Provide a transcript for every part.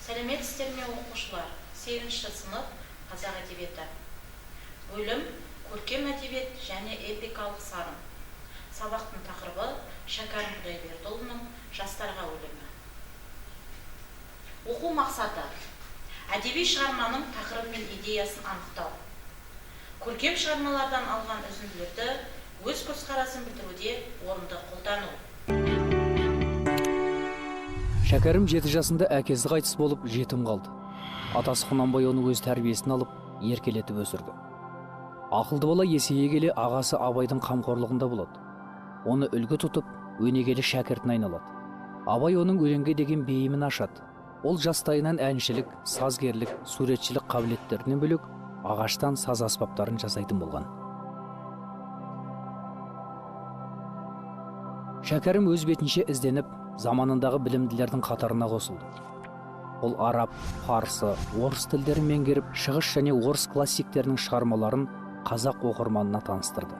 Сәлеметсіздер ме оқушылар? 8-ші сынып қазақ әдебиеті. Бөлім көркем әдебиет және эпикалық сарын. Сабақтың тақырыбы Шәкәрім Құдайбердіұлының жастарға өлеңі. Оқу мақсаты: әдеби шығарманың тақырыбы мен идеясын анықтау. Көркем шығармалардан алған үзінділерді өз көзқарасын білдіруде орынды қолдану. Шәкәрім 7 жасында әкесі қайтыс болып жетім қалды. Атасы Құнанбай оны өз тәрбиесін алып, еркелетіп өсірді. Ақылды бала есейе келе ағасы Абайдың қамқорлығында болады. Оны үлгі тұтып, өнегелі шәкіртіне айналады. Абай оның өлеңге деген бейімін ашады. Ол жастайынан әншілік, сазгерлік, суретшілік қабілеттерінен бөлек ағаштан саз аспаптарын жасайтын болған. Шәкәрім өз бетінше ізденіп, заманындағы білімділердің қатарына қосылды. Ол араб, парсы, орыс тілдерін меңгеріп, шығыс және орыс классиктерінің шығармаларын қазақ оқырманына таныстырды.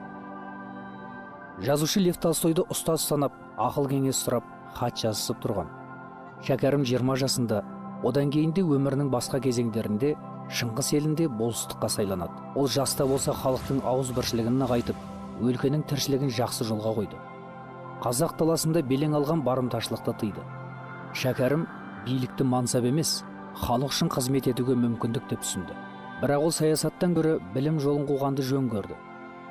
Жазушы Лев Толстойды ұстаз санап, ақыл кеңес сұрап, хат жазысып тұрған. Шәкәрім 20 жасында, одан кейінде өмірінің басқа кезеңдерінде Шыңғыс елінде болыстыққа сайланады. Ол жаста болса халықтың ауызбіршілігін нығайтып, өлкенің тіршілігін жақсы жолға қойды. Қазақ даласында белең алған барымташылықты тыйды. Шәкәрім билікті мансап емес, халық үшін қызмет етуге мүмкіндік деп түсінді. Бірақ ол саясаттан гөрі білім жолын қуғанды жөн көрді.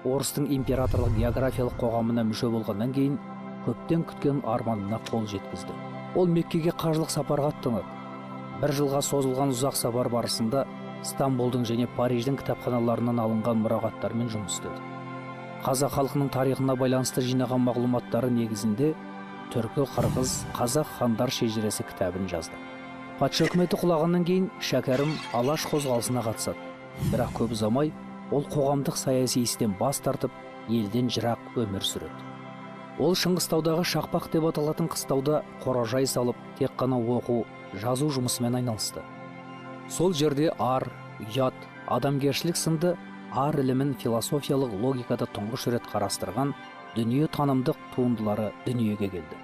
Орыстың императорлық географиялық қоғамына мүше болғаннан кейін көптен күткен арманына қол жеткізді. Ол Меккеге қажылық сапарға аттанады. 1 жылға созылған ұзақ сапар барысында Стамбулдың және Париждің кітапханаларынан алынған мұрағаттармен жұмыс істеді. Қазақ халқының тарихына байланысты жинаған мағлұматтары негізінде түркі, қырғыз, қазақ хандар шежіресі кітабын жазды. Патша үкіметі құлағаннан кейін Шәкәрім Алаш қозғалысына қатысады. Бірақ көп ұзамай ол қоғамдық саяси істен бас тартып, елден жырақ өмір сүреді. Ол Шыңғыстаудағы Шақпақ деп аталатын қыстауда қоражай салып, тек қана оқу, жазу жұмысымен айналысты. Сол жерде ар, ұят, адамгершілік сынды ар ілімін философиялық логикада тұңғыш рет қарастырған дүние танымдық туындылары дүниеге келді.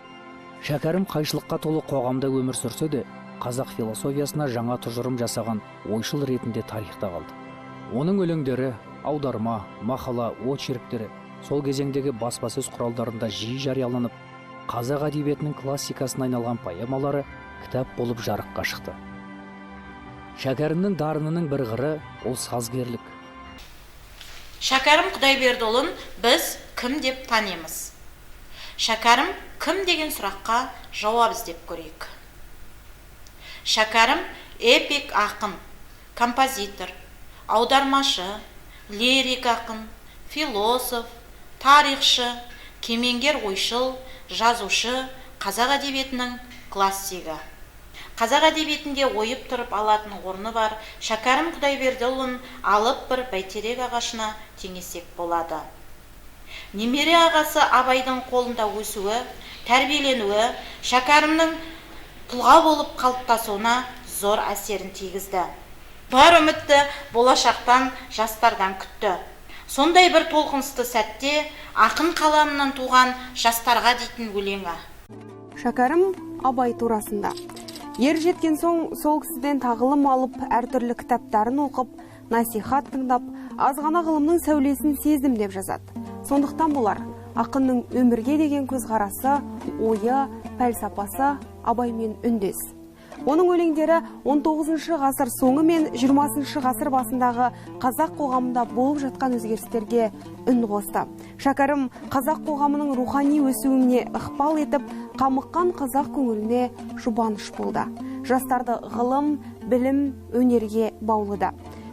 Шәкәрім қайшылыққа толы қоғамда өмір сүрсе де, қазақ философиясына жаңа тұжырым жасаған ойшыл ретінде тарихта қалды. Оның өлеңдері, аударма, мақала, очерктері сол кезеңдегі баспасөз құралдарында жиі жарияланып, қазақ әдебиетінің классикасына айналған поэмалары кітап болып жарыққа шықты. Шәкәрімнің дарынының бір қыры ол сазгерлік. Шәкәрім Құдайбердіұлын біз кім деп танимыз? Шәкәрім кім деген сұраққа жауап іздеп көрейік. Шәкәрім эпик ақын, композитор, аудармашы, лирик ақын, философ, тарихшы, кемеңгер ойшыл, жазушы, қазақ әдебиетінің классигі. Қазақ әдебиетінде ойып тұрып алатын орны бар Шәкәрім Құдайбердіұлын алып бір бәйтерек ағашына теңесек болады. Немере ағасы Абайдың қолында өсуі, тәрбиеленуі Шәкәрімнің тұлға болып қалыптасуына зор әсерін тигізді. Бар үмітті болашақтан жастардан күтті. Сондай бір толқынысты сәтте ақын қаламынан туған жастарға дейтін өлеңі. Шәкәрім Абай турасында. Ер жеткен соң сол кісіден тағылым алып, әртүрлі кітаптарын оқып, насихат тыңдап, азғана ғылымның сәулесін сездім деп жазады. Сондықтан болар, ақынның өмірге деген көзқарасы, ойы, пәлсапасы Абаймен үндес. Оның өлеңдері 19 ғасыр соңы мен 20 ғасыр басындағы қазақ қоғамында болып жатқан өзгерістерге үн қосты. Шәкәрім қазақ қоғамының рухани өсуіне ықпал етіп, қамыққан қазақ көңіліне жұбаныш болды. Жастарды ғылым, білім, өнерге баулыды.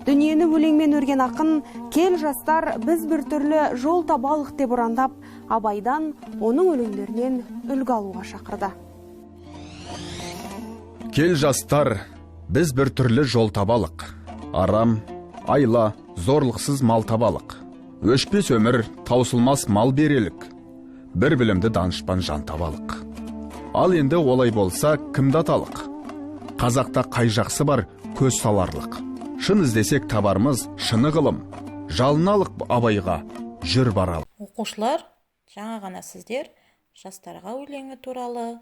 Дүниені өлеңмен өрген ақын, кел жастар, біз бір түрлі жол табалық деп ұрандап, Абайдан оның өлеңдерінен үлгі алуға шақырды. Кел жастар, біз бір түрлі жол табалық. Арам, айла, зорлықсыз мал табалық. Өшпес өмір, таусылмас мал берелік. Бір білімді данышпан жан табалық. Ал енді олай болса, кімді аталық? Қазақта қай жақсы бар, көз саларлық. Шын іздесек табармыз, шыны ғылым. Жалыналық Абайға, жүр баралық. Оқушылар, жаңа ғана сіздер жастарға өлеңі туралы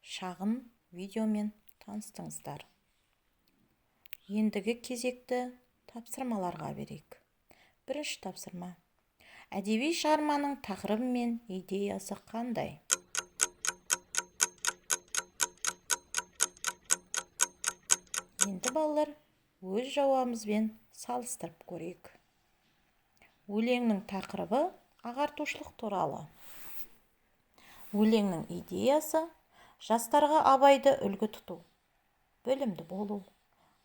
шағын видеомен таныстыңыздар. Ендігі кезекті тапсырмаларға берейік. Бірінші тапсырма. Әдеби шығарманың тақырыбы мен идеясы қандай? Енді балалар өз жауабымызбен салыстырып көрейік. Өлеңнің тақырыбы ағартушылық туралы. Өлеңнің идеясы жастарға абайды үлгі тұту, білімді болу,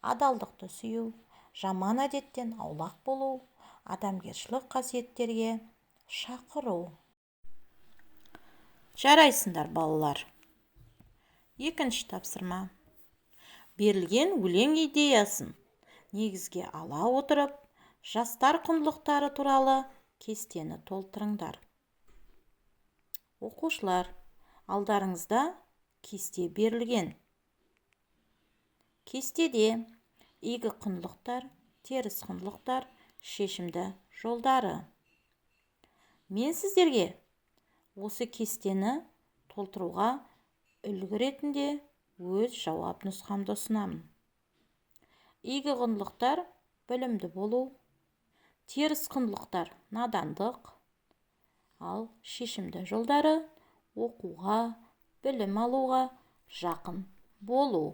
адалдықты сүю, жаман әдеттен аулақ болу, адамгершілік қасиеттерге шақыру. Жарайсыңдар балалар. Екінші тапсырма. Берілген өлең идеясын негізге ала отырып, жастар құндылықтары туралы кестені толтырыңдар. Оқушылар, алдарыңызда кесте берілген. Кестеде игі құндылықтар, теріс құндылықтар, шешімді жолдары. Мен сіздерге осы кестені толтыруға үлгі ретінде өз жауап нұсқамды ұсынамын. Игі құндылықтар білімді болу, теріс құндылықтар надандық, ал шешімді жолдары оқуға, білім алуға жақын болу.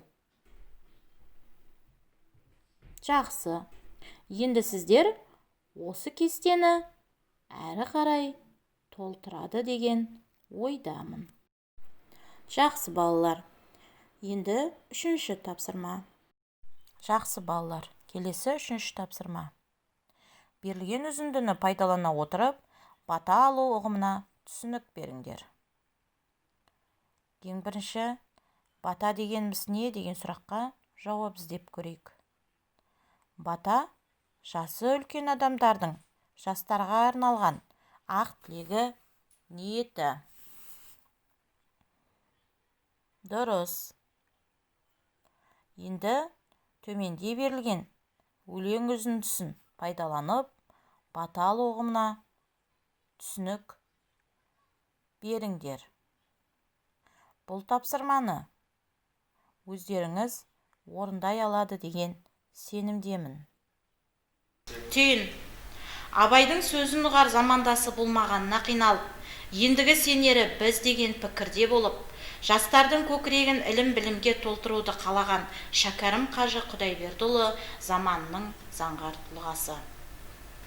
Жақсы. Енді сіздер осы кестені әрі қарай толтырады деген ойдамын. Жақсы балалар. Енді үшінші тапсырма. Жақсы балалар. Келесі үшінші тапсырма. Берілген үзіндіні пайдалана отырып, бата алу ұғымына түсінік беріңдер. Ең бірінші, бата дегеніміз не деген сұраққа жауап іздеп көрейік. Бата жасы үлкен адамдардың жастарға арналған ақ тілегі, ниеті. Дұрыс. Енді төменде берілген өлең үзіндісін пайдаланып, бата алу ұғымына түсінік беріңдер. Бұл тапсырманы өздеріңіз орындай алады деген сенімдемін. Түйін. Абайдың сөзін ұғар замандасы болмағанына қиналып, ендігі сенері біз деген пікірде болып, жастардың көкірегін ілім-білімге толтыруды қалаған Шәкәрім Қажы Құдайбердіұлы заманының заңғар тұлғасы.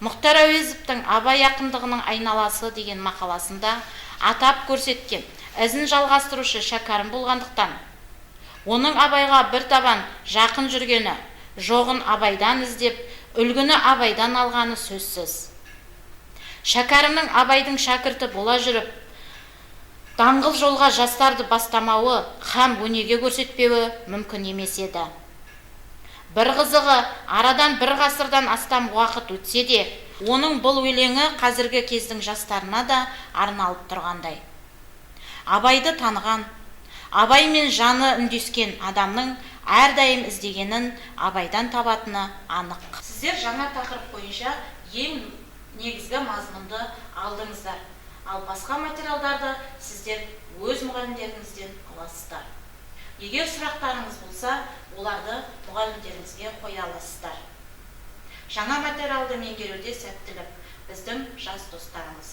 Мұхтар Әуезовтің Абай ақындығының айналасы деген мақаласында атап көрсеткен ізін жалғастырушы Шәкәрім болғандықтан, оның Абайға бір табан жақын жүргені, жоғын Абайдан іздеп, үлгіні Абайдан алғаны сөзсіз. Шәкәрімнің Абайдың шәкірті бола жүріп, даңғыл жолға жастарды бастамауы, һәм өнеге көрсетпеуі мүмкін емес еді. Бір қызығы, арадан бір ғасырдан астам уақыт өтсе де, оның бұл өлеңі қазіргі кездің жастарына да арналып тұрғандай. Абайды таныған, Абаймен жаны үндескен адамның әрдайым іздегенін Абайдан табатыны анық. Сіздер жаңа тақырып бойынша ең негізгі мазмұнды алдыңыздар. Ал басқа материалдарды сіздер өз мұғалімдеріңізден аласыздар. Егер сұрақтарыңыз болса, оларды мұғалімдеріңізге қоя аласыздар. Жаңа материалды меңгеруде сәттілік біздің жас достарымыз.